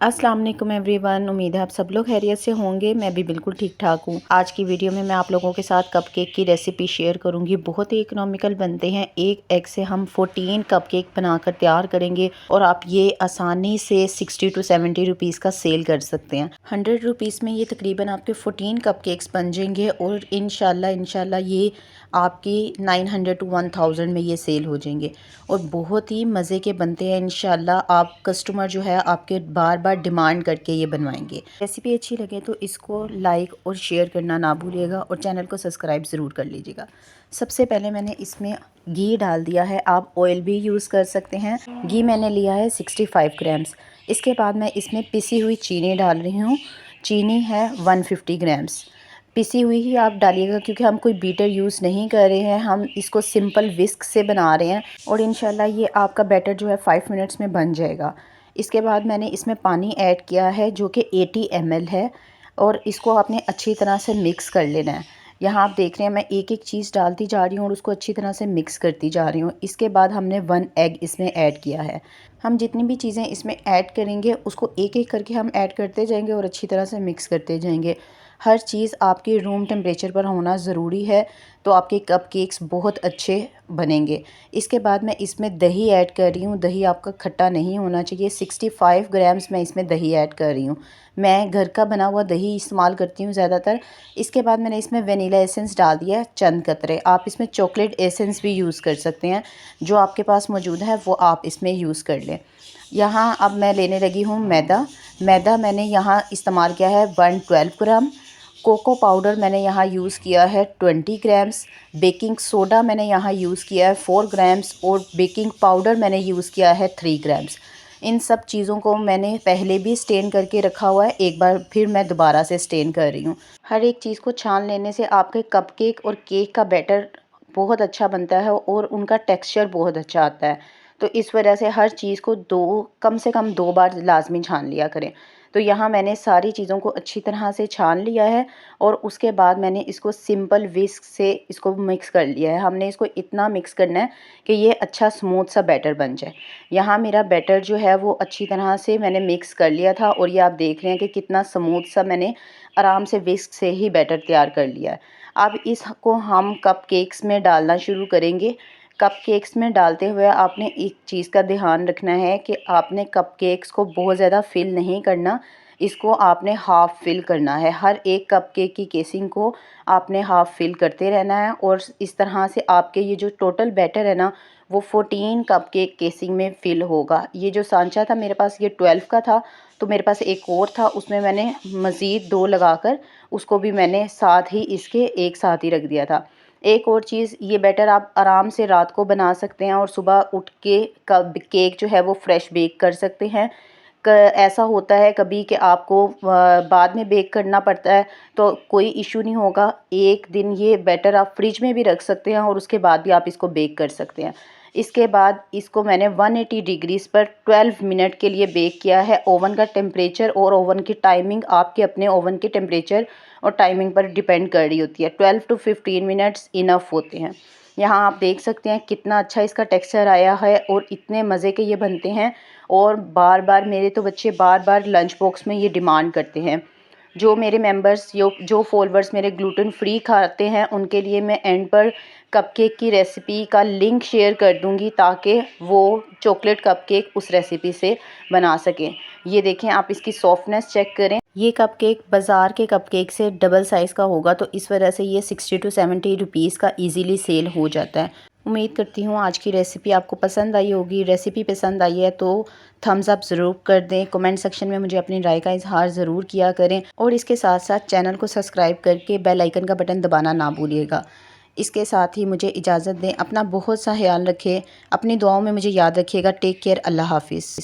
अस्सलाम वालेकुम एवरीवन। उम्मीद है आप सब लोग खैरियत से होंगे। मैं भी बिल्कुल ठीक ठाक हूँ। आज की वीडियो में मैं आप लोगों के साथ कपकेक की रेसिपी शेयर करूँगी। बहुत ही इकोनॉमिकल बनते हैं। एक एग से हम 14 कपकेक बनाकर तैयार करेंगे और आप ये आसानी से 60 to 70 रुपीज़ का सेल कर सकते हैं। 100 रुपीज़ में ये तकरीबन आपके 14 कपकेक्स बन जाएंगे और इंशाल्लाह ये आपकी 900 to 1000 में ये सेल हो जाएंगे और बहुत ही मज़े के बनते हैं। इंशाल्लाह आप कस्टमर जो है आपके बार बार डिमांड करके ये बनवाएंगे। रेसिपी अच्छी लगे तो इसको लाइक और शेयर करना ना भूलिएगा और चैनल को सब्सक्राइब ज़रूर कर लीजिएगा। सबसे पहले मैंने इसमें घी डाल दिया है, आप ऑयल भी यूज़ कर सकते हैं। घी मैंने लिया है 65 ग्राम्स। इसके बाद मैं इसमें पिसी हुई चीनी डाल रही हूँ। चीनी है 150 ग्राम्स। पिसी हुई ही आप डालिएगा क्योंकि हम कोई बीटर यूज़ नहीं कर रहे हैं, हम इसको सिंपल विस्क से बना रहे हैं और इंशाल्लाह ये आपका बैटर जो है 5 मिनट्स में बन जाएगा। इसके बाद मैंने इसमें पानी ऐड किया है जो कि 80 ml है और इसको आपने अच्छी तरह से मिक्स कर लेना है। यहाँ आप देख रहे हैं मैं एक एक चीज़ डालती जा रही हूँ और उसको अच्छी तरह से मिक्स करती जा रही हूँ। इसके बाद हमने 1 एग इसमें ऐड किया है। हम जितनी भी चीज़ें इसमें ऐड करेंगे उसको एक एक करके हम ऐड करते जाएंगे और अच्छी तरह से मिक्स करते जाएंगे। हर चीज़ आपकी रूम टेम्परेचर पर होना ज़रूरी है तो आपके कपकेक्स बहुत अच्छे बनेंगे। इसके बाद मैं इसमें दही ऐड कर रही हूँ। दही आपका खट्टा नहीं होना चाहिए। 65 ग्राम्स मैं इसमें दही ऐड कर रही हूँ। मैं घर का बना हुआ दही इस्तेमाल करती हूँ ज़्यादातर। इसके बाद मैंने इसमें वनीला एसेंस डाल दिया है चंद कतरे। आप इसमें चॉकलेट एसेंस भी यूज़ कर सकते हैं, जो आपके पास मौजूद है वो आप इसमें यूज़ कर लें। यहाँ अब मैं लेने लगी हूँ मैदा मैंने यहाँ इस्तेमाल किया है 112 ग्राम। कोको पाउडर मैंने यहाँ यूज़ किया है 20 ग्राम्स। बेकिंग सोडा मैंने यहाँ यूज़ किया है 4 ग्राम्स और बेकिंग पाउडर मैंने यूज़ किया है 3 ग्राम्स। इन सब चीज़ों को मैंने पहले भी स्टेन करके रखा हुआ है, एक बार फिर मैं दोबारा से स्टेन कर रही हूँ। हर एक चीज़ को छान लेने से आपके कपकेक और केक का बैटर बहुत अच्छा बनता है और उनका टेक्सचर बहुत अच्छा आता है। तो इस वजह से हर चीज़ को कम से कम 2 बार लाजमी छान लिया करें। तो यहाँ मैंने सारी चीज़ों को अच्छी तरह से छान लिया है और उसके बाद मैंने इसको सिंपल विस्क से इसको मिक्स कर लिया है। हमने इसको इतना मिक्स करना है कि ये अच्छा स्मूथ सा बैटर बन जाए। यहाँ मेरा बैटर जो है वो अच्छी तरह से मैंने मिक्स कर लिया था और ये आप देख रहे हैं कि कितना स्मूथ सा मैंने आराम से विस्क से ही बैटर तैयार कर लिया है। अब इसको हम कपकेक्स में डालना शुरू करेंगे। कपकेक्स में डालते हुए आपने एक चीज़ का ध्यान रखना है कि आपने कपकेक्स को बहुत ज़्यादा फिल नहीं करना, इसको आपने हाफ़ फिल करना है। हर एक कपकेक की केसिंग को आपने हाफ़ फिल करते रहना है और इस तरह से आपके ये जो टोटल बैटर है ना वो 14 कपकेक केसिंग में फिल होगा। ये जो सांचा था मेरे पास ये 12 का था, तो मेरे पास एक और था, उसमें मैंने मज़ीद 2 लगाकर उसको भी मैंने साथ ही इसके एक साथ ही रख दिया था। एक और चीज़, ये बैटर आप आराम से रात को बना सकते हैं और सुबह उठ के कब केक जो है वो फ्रेश बेक कर सकते हैं। ऐसा होता है कभी कि आपको बाद में बेक करना पड़ता है तो कोई इशू नहीं होगा। एक दिन ये बैटर आप फ्रिज में भी रख सकते हैं और उसके बाद भी आप इसको बेक कर सकते हैं। इसके बाद इसको मैंने 180 डिग्रीज़ पर 12 मिनट के लिए बेक किया है। ओवन का टेम्परेचर और ओवन की टाइमिंग आपके अपने ओवन के टेम्परेचर और टाइमिंग पर डिपेंड कर रही होती है। 12 to 15 मिनट्स इनफ होते हैं। यहाँ आप देख सकते हैं कितना अच्छा इसका टेक्सचर आया है और इतने मज़े के ये बनते हैं और बार बार मेरे तो बच्चे बार बार लंच बॉक्स में ये डिमांड करते हैं। जो मेरे मेंबर्स जो फॉलोअर्स मेरे ग्लूटेन फ्री खाते हैं उनके लिए मैं एंड पर कपकेक की रेसिपी का लिंक शेयर कर दूंगी ताकि वो चॉकलेट कपकेक उस रेसिपी से बना सकें। ये देखें, आप इसकी सॉफ्टनेस चेक करें। ये कपकेक बाज़ार के कपकेक से डबल साइज़ का होगा तो इस वजह से ये 60 to 70 रुपीज़ का इजीली सेल हो जाता है। उम्मीद करती हूँ आज की रेसिपी आपको पसंद आई होगी। रेसिपी पसंद आई है तो थम्स अप ज़रूर कर दें। कमेंट सेक्शन में मुझे अपनी राय का इजहार ज़रूर किया करें और इसके साथ साथ चैनल को सब्सक्राइब करके बेल आइकन का बटन दबाना ना भूलिएगा। इसके साथ ही मुझे इजाज़त दें। अपना बहुत सा ख्याल रखें, अपनी दुआओं में मुझे याद रखिएगा। Take care. अल्लाह हाफिज़।